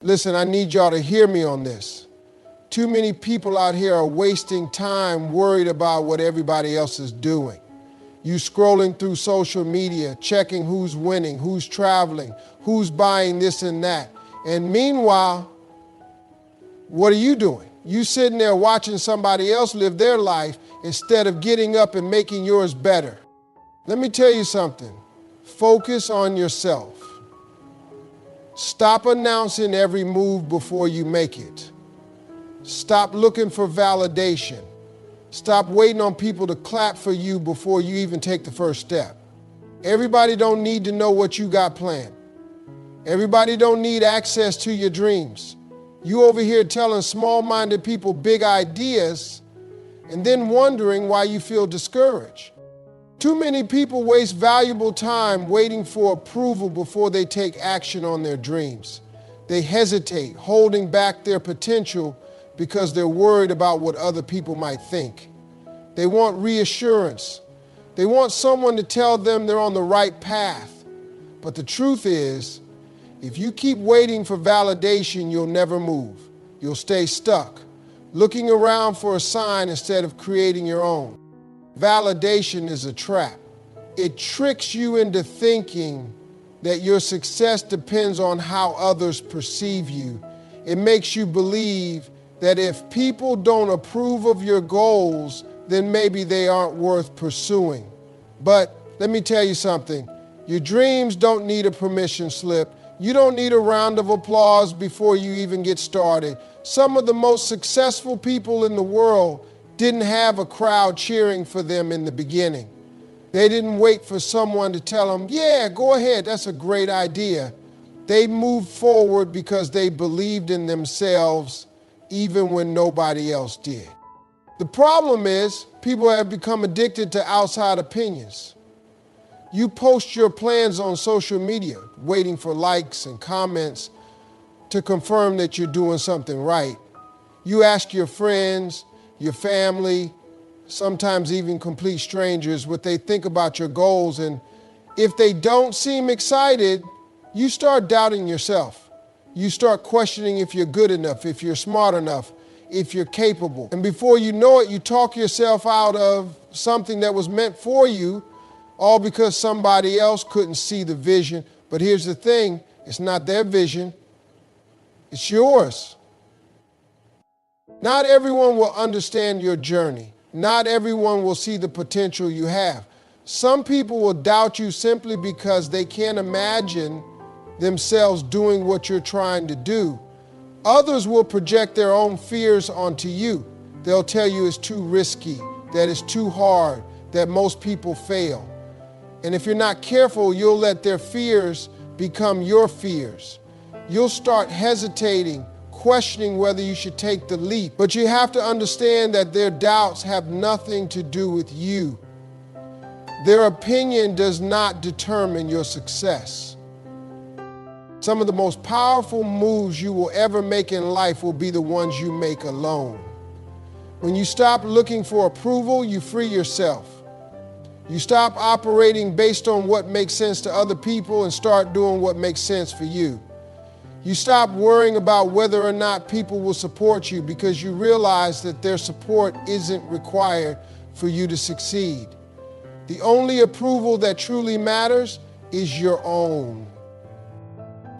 Listen, I need y'all to hear me on this. Too many people out here are wasting time worried about what everybody else is doing. You scrolling through social media, checking who's winning, who's traveling, who's buying this and that. And meanwhile, what are you doing? You sitting there watching somebody else live their life instead of getting up and making yours better. Let me tell you something. Focus on yourself. Stop announcing every move before you make it. Stop looking for validation. Stop waiting on people to clap for you before you even take the first step. Everybody don't need to know what you got planned. Everybody don't need access to your dreams. You over here telling small-minded people big ideas and then wondering why you feel discouraged. Too many people waste valuable time waiting for approval before they take action on their dreams. They hesitate, holding back their potential because they're worried about what other people might think. They want reassurance. They want someone to tell them they're on the right path. But the truth is, if you keep waiting for validation, you'll never move. You'll stay stuck, looking around for a sign instead of creating your own. Validation is a trap. It tricks you into thinking that your success depends on how others perceive you. It makes you believe that if people don't approve of your goals, then maybe they aren't worth pursuing. But let me tell you something. Your dreams don't need a permission slip. You don't need a round of applause before you even get started. Some of the most successful people in the world didn't have a crowd cheering for them in the beginning. They didn't wait for someone to tell them, yeah, go ahead, that's a great idea. They moved forward because they believed in themselves even when nobody else did. The problem is people have become addicted to outside opinions. You post your plans on social media, waiting for likes and comments to confirm that you're doing something right. You ask your friends, your family, sometimes even complete strangers what they think about your goals, and if they don't seem excited, you start doubting yourself. You start questioning if you're good enough, if you're smart enough, if you're capable. And before you know it, you talk yourself out of something that was meant for you, all because somebody else couldn't see the vision. But here's the thing, it's not their vision, it's yours. Not everyone will understand your journey. Not everyone will see the potential you have. Some people will doubt you simply because they can't imagine themselves doing what you're trying to do. Others will project their own fears onto you. They'll tell you it's too risky, that it's too hard, that most people fail. And if you're not careful, you'll let their fears become your fears. You'll start hesitating, questioning whether you should take the leap. But you have to understand that their doubts have nothing to do with you. Their opinion does not determine your success. Some of the most powerful moves you will ever make in life will be the ones you make alone. When you stop looking for approval, you free yourself. You stop operating based on what makes sense to other people and start doing what makes sense for you. You stop worrying about whether or not people will support you because you realize that their support isn't required for you to succeed. The only approval that truly matters is your own.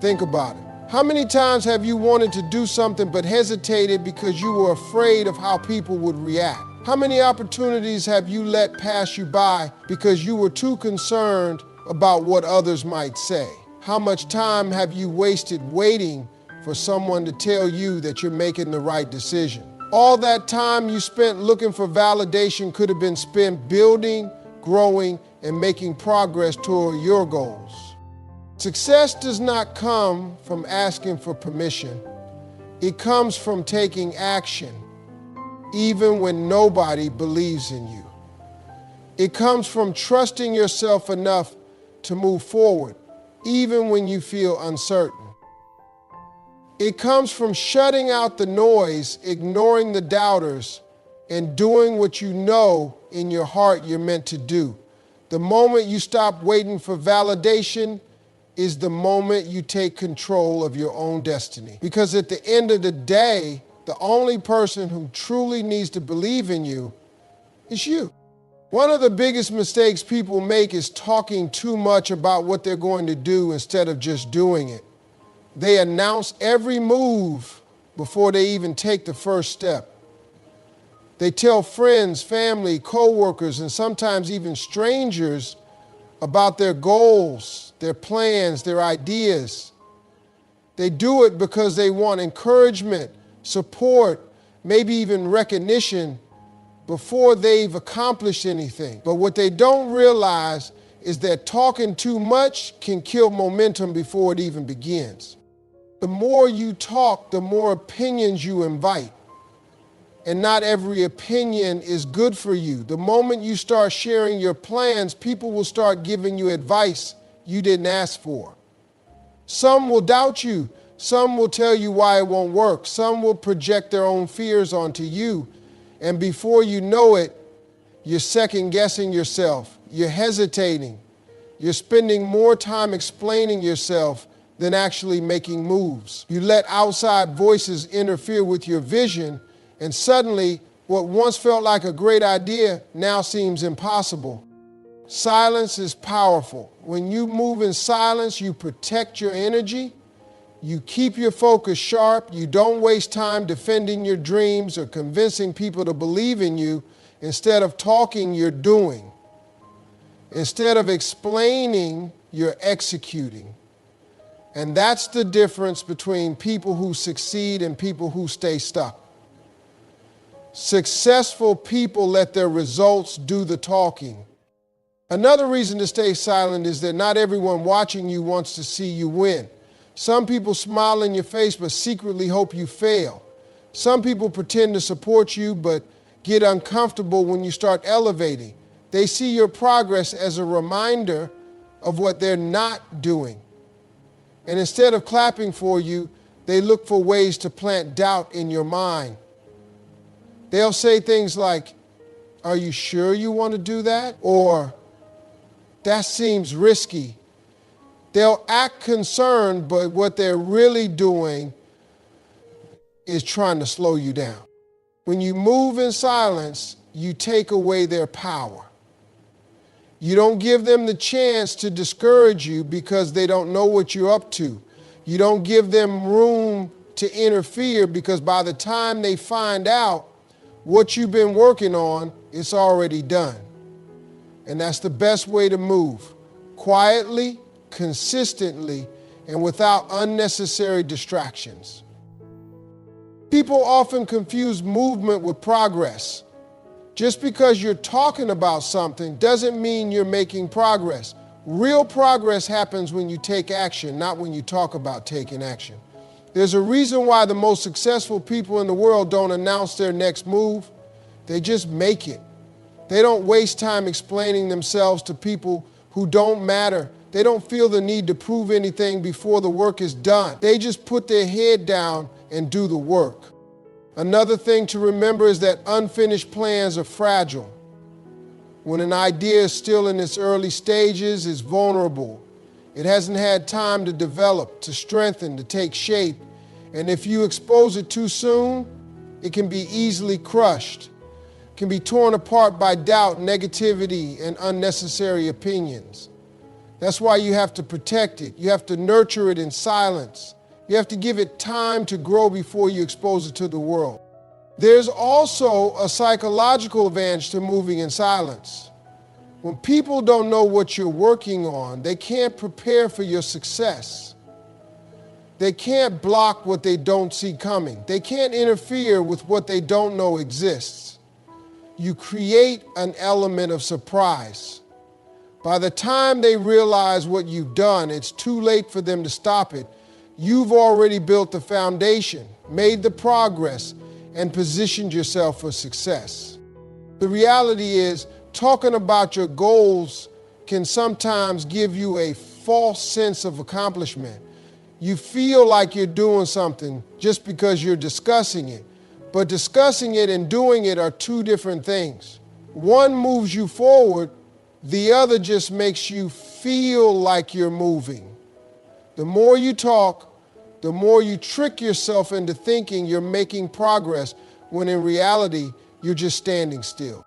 Think about it. How many times have you wanted to do something but hesitated because you were afraid of how people would react? How many opportunities have you let pass you by because you were too concerned about what others might say? How much time have you wasted waiting for someone to tell you that you're making the right decision? All that time you spent looking for validation could have been spent building, growing, and making progress toward your goals. Success does not come from asking for permission. It comes from taking action, even when nobody believes in you. It comes from trusting yourself enough to move forward, even when you feel uncertain. It comes from shutting out the noise, ignoring the doubters, and doing what you know in your heart you're meant to do. The moment you stop waiting for validation, is the moment you take control of your own destiny. Because at the end of the day, the only person who truly needs to believe in you is you. One of the biggest mistakes people make is talking too much about what they're going to do instead of just doing it. They announce every move before they even take the first step. They tell friends, family, coworkers, and sometimes even strangers about their goals, their plans, their ideas. They do it because they want encouragement, support, maybe even recognition before they've accomplished anything. But what they don't realize is that talking too much can kill momentum before it even begins. The more you talk, the more opinions you invite. And not every opinion is good for you. The moment you start sharing your plans, people will start giving you advice you didn't ask for. Some will doubt you. Some will tell you why it won't work. Some will project their own fears onto you. And before you know it, you're second guessing yourself. You're hesitating. You're spending more time explaining yourself than actually making moves. You let outside voices interfere with your vision, and suddenly what once felt like a great idea now seems impossible. Silence is powerful. When you move in silence, you protect your energy. You keep your focus sharp. You don't waste time defending your dreams or convincing people to believe in you. Instead of talking, you're doing. Instead of explaining, you're executing. And that's the difference between people who succeed and people who stay stuck. Successful people let their results do the talking. Another reason to stay silent is that not everyone watching you wants to see you win. Some people smile in your face but secretly hope you fail. Some people pretend to support you but get uncomfortable when you start elevating. They see your progress as a reminder of what they're not doing. And instead of clapping for you, they look for ways to plant doubt in your mind. They'll say things like, "Are you sure you want to do that?" Or, "That seems risky." They'll act concerned, but what they're really doing is trying to slow you down. When you move in silence, you take away their power. You don't give them the chance to discourage you because they don't know what you're up to. You don't give them room to interfere because by the time they find out what you've been working on, it's already done. And that's the best way to move. Quietly, consistently, and without unnecessary distractions. People often confuse movement with progress. Just because you're talking about something doesn't mean you're making progress. Real progress happens when you take action, not when you talk about taking action. There's a reason why the most successful people in the world don't announce their next move. They just make it. They don't waste time explaining themselves to people who don't matter. They don't feel the need to prove anything before the work is done. They just put their head down and do the work. Another thing to remember is that unfinished plans are fragile. When an idea is still in its early stages, it's vulnerable. It hasn't had time to develop, to strengthen, to take shape. And if you expose it too soon, it can be easily crushed. It can be torn apart by doubt, negativity, and unnecessary opinions. That's why you have to protect it. You have to nurture it in silence. You have to give it time to grow before you expose it to the world. There's also a psychological advantage to moving in silence. When people don't know what you're working on, they can't prepare for your success. They can't block what they don't see coming. They can't interfere with what they don't know exists. You create an element of surprise. By the time they realize what you've done, it's too late for them to stop it. You've already built the foundation, made the progress, and positioned yourself for success. The reality is, talking about your goals can sometimes give you a false sense of accomplishment. You feel like you're doing something just because you're discussing it. But discussing it and doing it are two different things. One moves you forward, the other just makes you feel like you're moving. The more you talk, the more you trick yourself into thinking you're making progress when in reality, you're just standing still.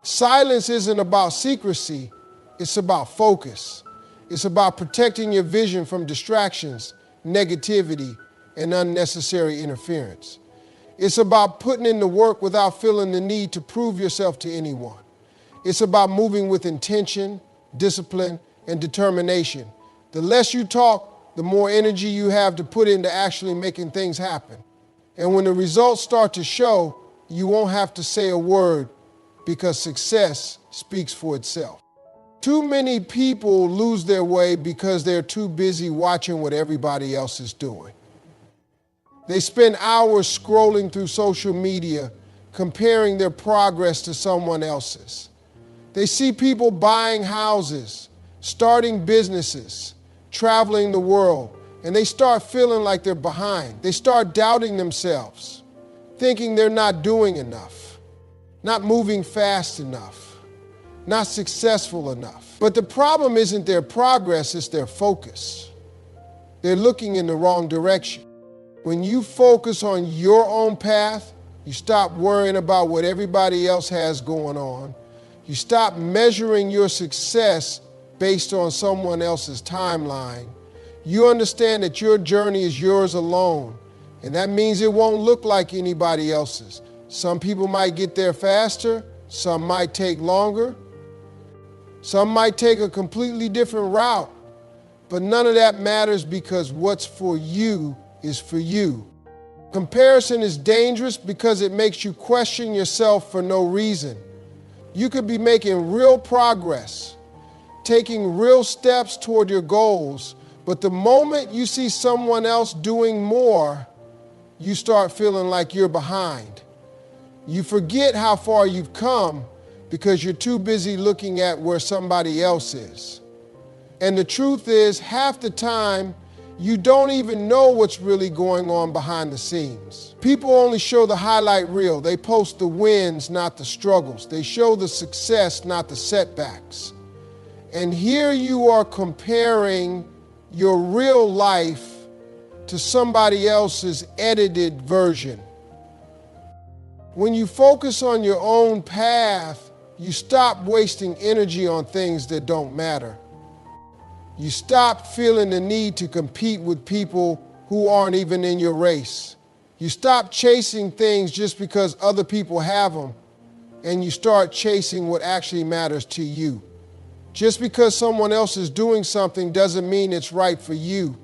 Silence isn't about secrecy, it's about focus. It's about protecting your vision from distractions, negativity, and unnecessary interference. It's about putting in the work without feeling the need to prove yourself to anyone. It's about moving with intention, discipline, and determination. The less you talk, the more energy you have to put into actually making things happen. And when the results start to show, you won't have to say a word because success speaks for itself. Too many people lose their way because they're too busy watching what everybody else is doing. They spend hours scrolling through social media, comparing their progress to someone else's. They see people buying houses, starting businesses, traveling the world, and they start feeling like they're behind. They start doubting themselves, thinking they're not doing enough, not moving fast enough, not successful enough. But the problem isn't their progress, it's their focus. They're looking in the wrong direction. When you focus on your own path, you stop worrying about what everybody else has going on. You stop measuring your success based on someone else's timeline. You understand that your journey is yours alone, and that means it won't look like anybody else's. Some people might get there faster, some might take longer, some might take a completely different route, but none of that matters because what's for you is for you. Comparison is dangerous because it makes you question yourself for no reason. You could be making real progress, taking real steps toward your goals, but the moment you see someone else doing more, you start feeling like you're behind. You forget how far you've come because you're too busy looking at where somebody else is. And the truth is, half the time, you don't even know what's really going on behind the scenes. People only show the highlight reel. They post the wins, not the struggles. They show the success, not the setbacks. And here you are comparing your real life to somebody else's edited version. When you focus on your own path, you stop wasting energy on things that don't matter. You stop feeling the need to compete with people who aren't even in your race. You stop chasing things just because other people have them, and you start chasing what actually matters to you. Just because someone else is doing something doesn't mean it's right for you.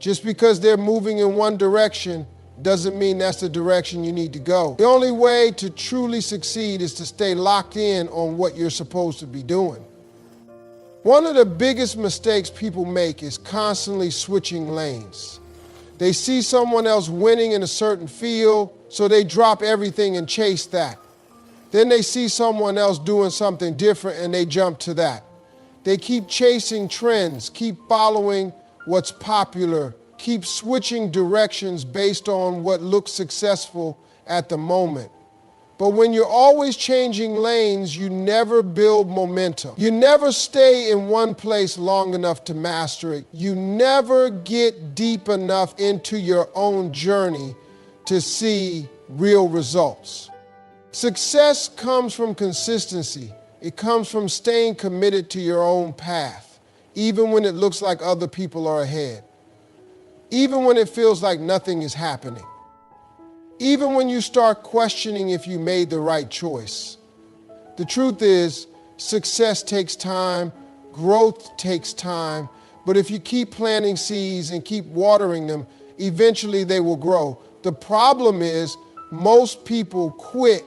Just because they're moving in one direction doesn't mean that's the direction you need to go. The only way to truly succeed is to stay locked in on what you're supposed to be doing. One of the biggest mistakes people make is constantly switching lanes. They see someone else winning in a certain field, so they drop everything and chase that. Then they see someone else doing something different and they jump to that. They keep chasing trends, keep following what's popular, keep switching directions based on what looks successful at the moment. But when you're always changing lanes, you never build momentum. You never stay in one place long enough to master it. You never get deep enough into your own journey to see real results. Success comes from consistency. It comes from staying committed to your own path, even when it looks like other people are ahead, even when it feels like nothing is happening. Even when you start questioning if you made the right choice. The truth is, success takes time, growth takes time, but if you keep planting seeds and keep watering them, eventually they will grow. The problem is, most people quit.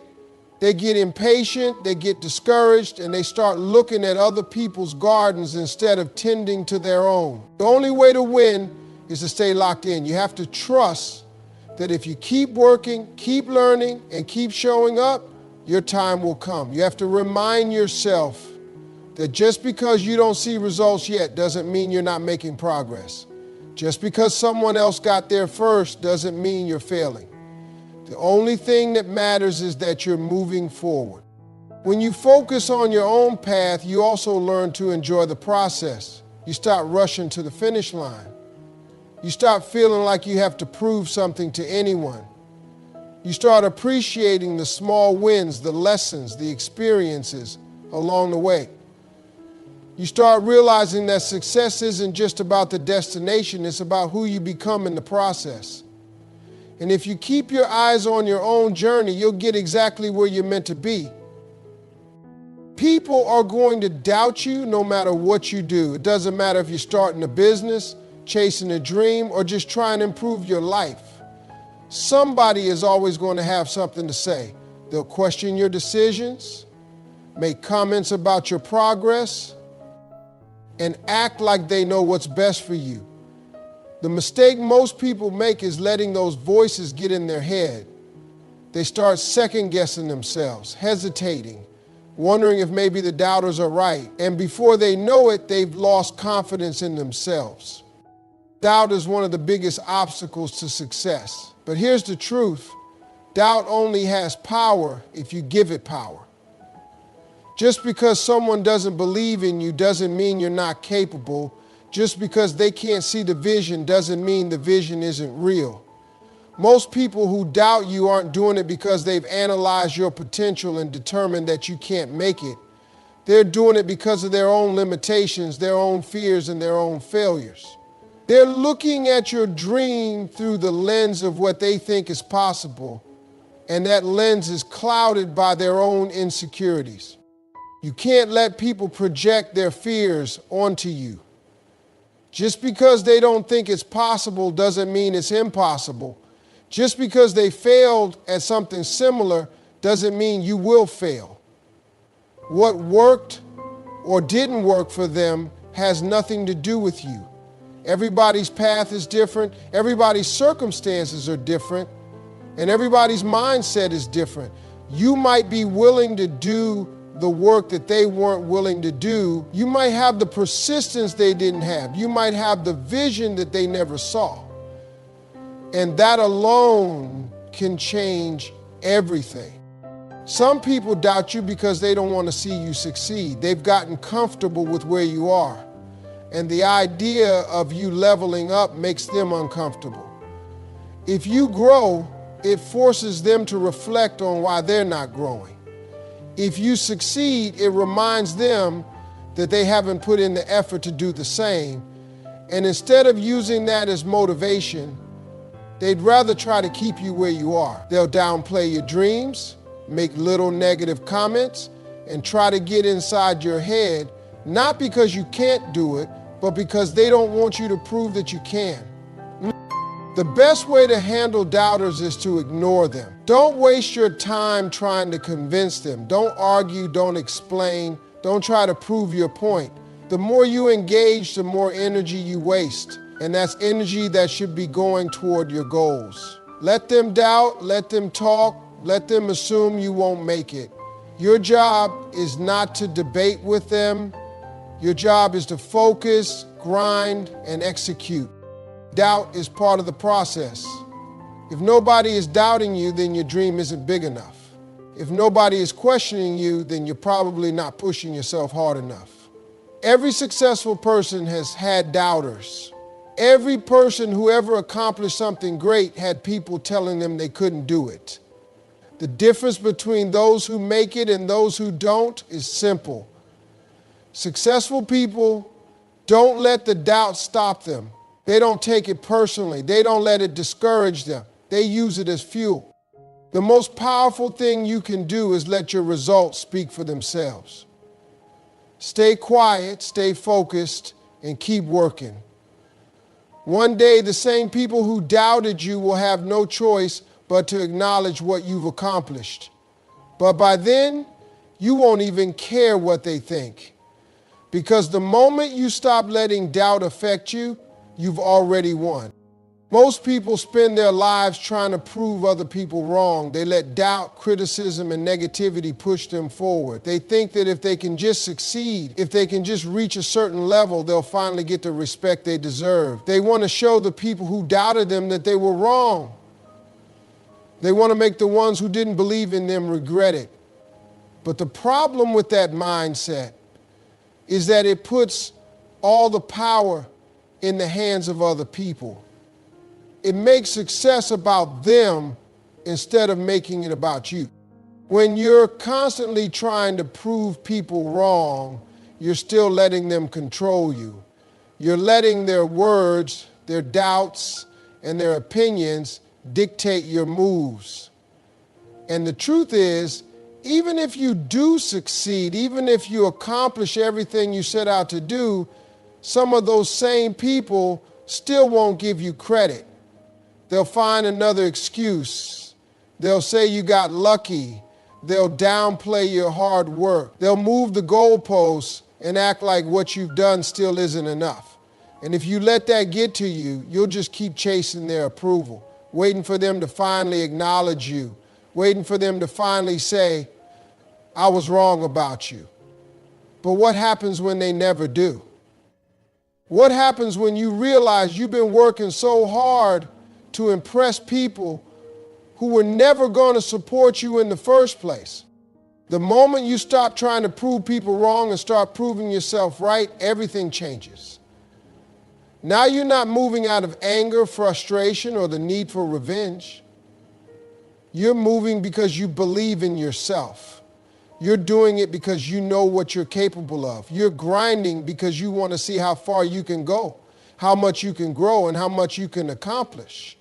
They get impatient, they get discouraged, and they start looking at other people's gardens instead of tending to their own. The only way to win is to stay locked in. You have to trust that if you keep working, keep learning, and keep showing up, your time will come. You have to remind yourself that just because you don't see results yet doesn't mean you're not making progress. Just because someone else got there first doesn't mean you're failing. The only thing that matters is that you're moving forward. When you focus on your own path, you also learn to enjoy the process. You stop rushing to the finish line. You stop feeling like you have to prove something to anyone. You start appreciating the small wins, the lessons, the experiences along the way. You start realizing that success isn't just about the destination, it's about who you become in the process. And if you keep your eyes on your own journey, you'll get exactly where you're meant to be. People are going to doubt you no matter what you do. It doesn't matter if you're starting a business, chasing a dream, or just trying to improve your life. Somebody is always going to have something to say. They'll question your decisions, make comments about your progress, and act like they know what's best for you. The mistake most people make is letting those voices get in their head. They start second-guessing themselves, hesitating, wondering if maybe the doubters are right. And before they know it, they've lost confidence in themselves. Doubt is one of the biggest obstacles to success. But here's the truth. Doubt only has power if you give it power. Just because someone doesn't believe in you doesn't mean you're not capable. Just because they can't see the vision doesn't mean the vision isn't real. Most people who doubt you aren't doing it because they've analyzed your potential and determined that you can't make it. They're doing it because of their own limitations, their own fears, and their own failures. They're looking at your dream through the lens of what they think is possible, and that lens is clouded by their own insecurities. You can't let people project their fears onto you. Just because they don't think it's possible doesn't mean it's impossible. Just because they failed at something similar doesn't mean you will fail. What worked or didn't work for them has nothing to do with you. Everybody's path is different, everybody's circumstances are different, and everybody's mindset is different. You might be willing to do the work that they weren't willing to do. You might have the persistence they didn't have. You might have the vision that they never saw. And that alone can change everything. Some people doubt you because they don't want to see you succeed. They've gotten comfortable with where you are. And the idea of you leveling up makes them uncomfortable. If you grow, it forces them to reflect on why they're not growing. If you succeed, it reminds them that they haven't put in the effort to do the same. And instead of using that as motivation, they'd rather try to keep you where you are. They'll downplay your dreams, make little negative comments, and try to get inside your head, not because you can't do it, but because they don't want you to prove that you can. The best way to handle doubters is to ignore them. Don't waste your time trying to convince them. Don't argue, don't explain, don't try to prove your point. The more you engage, the more energy you waste. And that's energy that should be going toward your goals. Let them doubt, let them talk, let them assume you won't make it. Your job is not to debate with them. Your job is to focus, grind, and execute. Doubt is part of the process. If nobody is doubting you, then your dream isn't big enough. If nobody is questioning you, then you're probably not pushing yourself hard enough. Every successful person has had doubters. Every person who ever accomplished something great had people telling them they couldn't do it. The difference between those who make it and those who don't is simple. Successful people don't let the doubt stop them. They don't take it personally. They don't let it discourage them. They use it as fuel. The most powerful thing you can do is let your results speak for themselves. Stay quiet, stay focused, and keep working. One day, the same people who doubted you will have no choice but to acknowledge what you've accomplished. But by then, you won't even care what they think. Because the moment you stop letting doubt affect you, you've already won. Most people spend their lives trying to prove other people wrong. They let doubt, criticism, and negativity push them forward. They think that if they can just succeed, if they can just reach a certain level, they'll finally get the respect they deserve. They want to show the people who doubted them that they were wrong. They want to make the ones who didn't believe in them regret it. But the problem with that mindset is that it puts all the power in the hands of other people. It makes success about them instead of making it about you. When you're constantly trying to prove people wrong, you're still letting them control you. You're letting their words, their doubts, and their opinions dictate your moves. And the truth is, even if you do succeed, even if you accomplish everything you set out to do, some of those same people still won't give you credit. They'll find another excuse. They'll say you got lucky. They'll downplay your hard work. They'll move the goalposts and act like what you've done still isn't enough. And if you let that get to you, you'll just keep chasing their approval, waiting for them to finally acknowledge you, waiting for them to finally say, I was wrong about you. But what happens when they never do? What happens when you realize you've been working so hard to impress people who were never going to support you in the first place? The moment you stop trying to prove people wrong and start proving yourself right, everything changes. Now you're not moving out of anger, frustration, or the need for revenge. You're moving because you believe in yourself. You're doing it because you know what you're capable of. You're grinding because you want to see how far you can go, how much you can grow, and how much you can accomplish.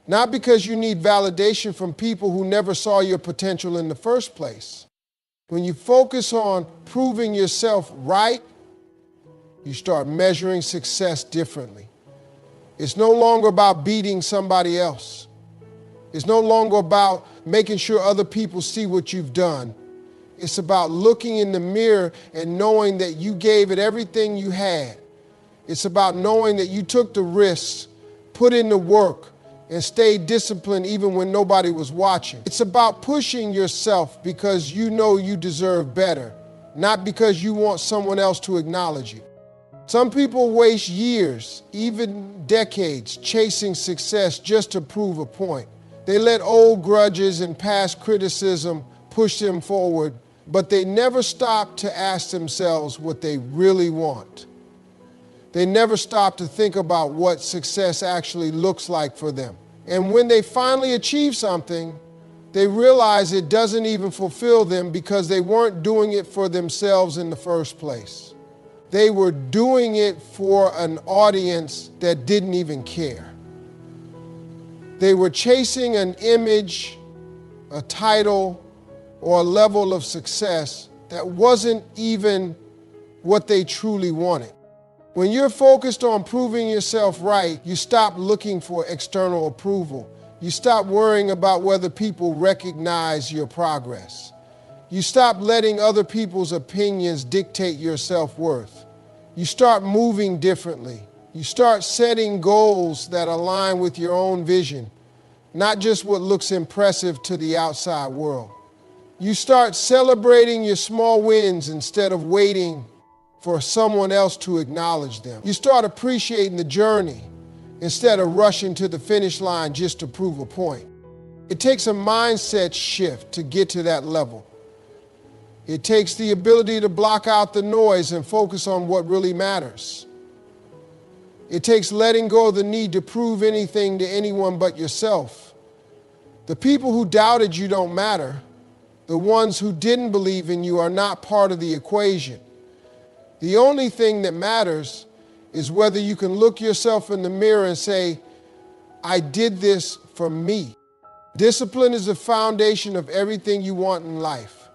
Not because you need validation from people who never saw your potential in the first place. When you focus on proving yourself right, you start measuring success differently. It's no longer about beating somebody else. It's no longer about making sure other people see what you've done. It's about looking in the mirror and knowing that you gave it everything you had. It's about knowing that you took the risks, put in the work, and stayed disciplined even when nobody was watching. It's about pushing yourself because you know you deserve better, not because you want someone else to acknowledge you. Some people waste years, even decades, chasing success just to prove a point. They let old grudges and past criticism push them forward, but they never stop to ask themselves what they really want. They never stop to think about what success actually looks like for them. And when they finally achieve something, they realize it doesn't even fulfill them because they weren't doing it for themselves in the first place. They were doing it for an audience that didn't even care. They were chasing an image, a title, or a level of success that wasn't even what they truly wanted. When you're focused on proving yourself right, you stop looking for external approval. You stop worrying about whether people recognize your progress. You stop letting other people's opinions dictate your self-worth. You start moving differently. You start setting goals that align with your own vision, not just what looks impressive to the outside world. You start celebrating your small wins instead of waiting for someone else to acknowledge them. You start appreciating the journey instead of rushing to the finish line just to prove a point. It takes a mindset shift to get to that level. It takes the ability to block out the noise and focus on what really matters. It takes letting go of the need to prove anything to anyone but yourself. The people who doubted you don't matter. The ones who didn't believe in you are not part of the equation. The only thing that matters is whether you can look yourself in the mirror and say, I did this for me. Discipline is the foundation of everything you want in life.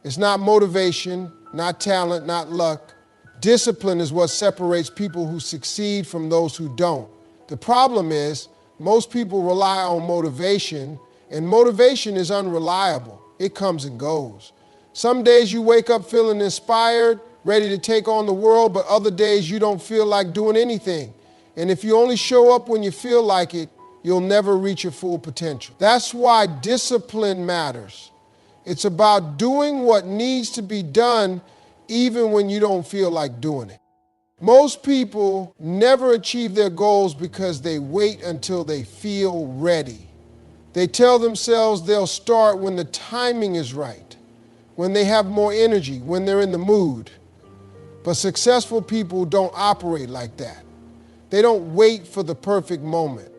It's not motivation, not talent, not luck. Discipline is what separates people who succeed from those who don't. The problem is, most people rely on motivation, and motivation is unreliable. It comes and goes. Some days you wake up feeling inspired, ready to take on the world, but other days you don't feel like doing anything. And if you only show up when you feel like it, you'll never reach your full potential. That's why discipline matters. It's about doing what needs to be done even when you don't feel like doing it. Most people never achieve their goals because they wait until they feel ready. They tell themselves they'll start when the timing is right, when they have more energy, when they're in the mood. But successful people don't operate like that. They don't wait for the perfect moment.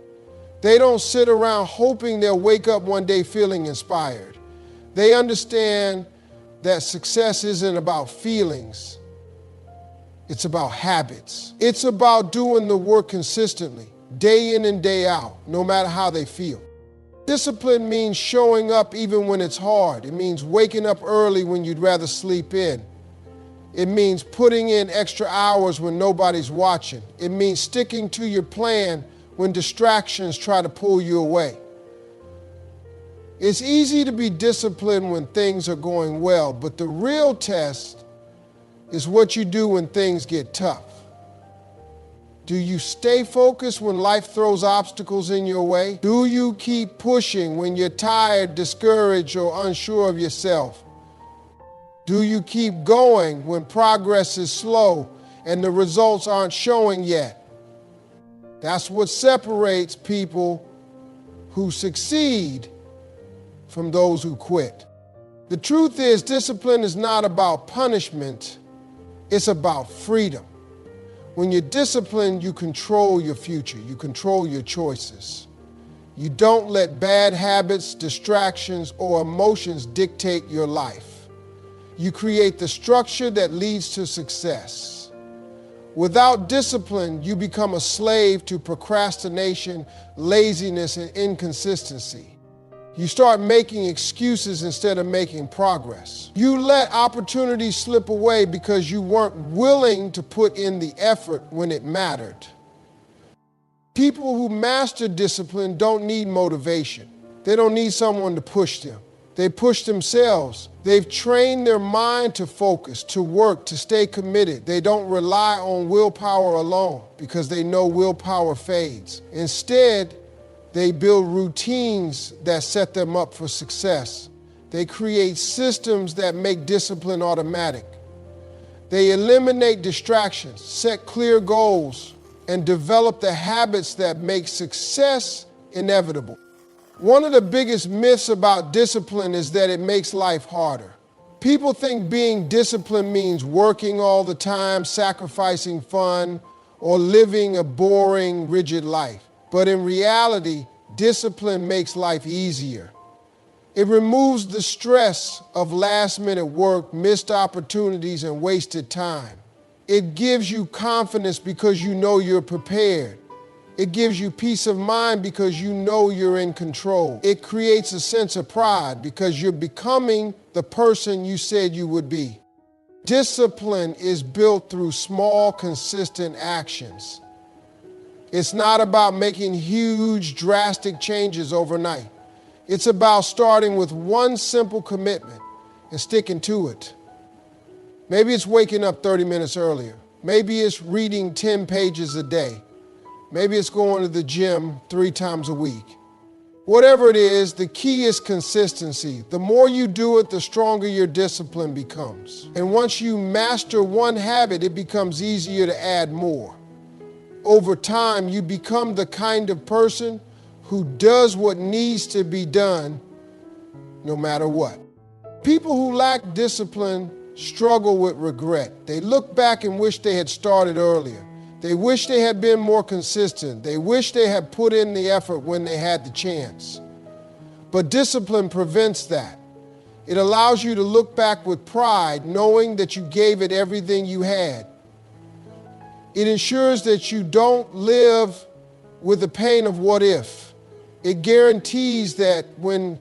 They don't sit around hoping they'll wake up one day feeling inspired. They understand that success isn't about feelings. It's about habits. It's about doing the work consistently, day in and day out, no matter how they feel. Discipline means showing up even when it's hard. It means waking up early when you'd rather sleep in. It means putting in extra hours when nobody's watching. It means sticking to your plan when distractions try to pull you away. It's easy to be disciplined when things are going well, but the real test is what you do when things get tough. Do you stay focused when life throws obstacles in your way? Do you keep pushing when you're tired, discouraged, or unsure of yourself? Do you keep going when progress is slow and the results aren't showing yet? That's what separates people who succeed from those who quit. The truth is, discipline is not about punishment, it's about freedom. When you're disciplined, you control your future, you control your choices. You don't let bad habits, distractions, or emotions dictate your life. You create the structure that leads to success. Without discipline, you become a slave to procrastination, laziness, and inconsistency. You start making excuses instead of making progress. You let opportunities slip away because you weren't willing to put in the effort when it mattered. People who master discipline don't need motivation. They don't need someone to push them. They push themselves. They've trained their mind to focus, to work, to stay committed. They don't rely on willpower alone because they know willpower fades. Instead, they build routines that set them up for success. They create systems that make discipline automatic. They eliminate distractions, set clear goals, and develop the habits that make success inevitable. One of the biggest myths about discipline is that it makes life harder. People think being disciplined means working all the time, sacrificing fun, or living a boring, rigid life. But in reality, discipline makes life easier. It removes the stress of last-minute work, missed opportunities, and wasted time. It gives you confidence because you know you're prepared. It gives you peace of mind because you know you're in control. It creates a sense of pride because you're becoming the person you said you would be. Discipline is built through small, consistent actions. It's not about making huge, drastic changes overnight. It's about starting with one simple commitment and sticking to it. Maybe it's waking up 30 minutes earlier. Maybe it's reading 10 pages a day. Maybe it's going to the gym 3 times a week. Whatever it is, the key is consistency. The more you do it, the stronger your discipline becomes. And once you master one habit, it becomes easier to add more. Over time, you become the kind of person who does what needs to be done no matter what. People who lack discipline struggle with regret. They look back and wish they had started earlier. They wish they had been more consistent. They wish they had put in the effort when they had the chance. But discipline prevents that. It allows you to look back with pride, knowing that you gave it everything you had. It ensures that you don't live with the pain of what if. It guarantees that when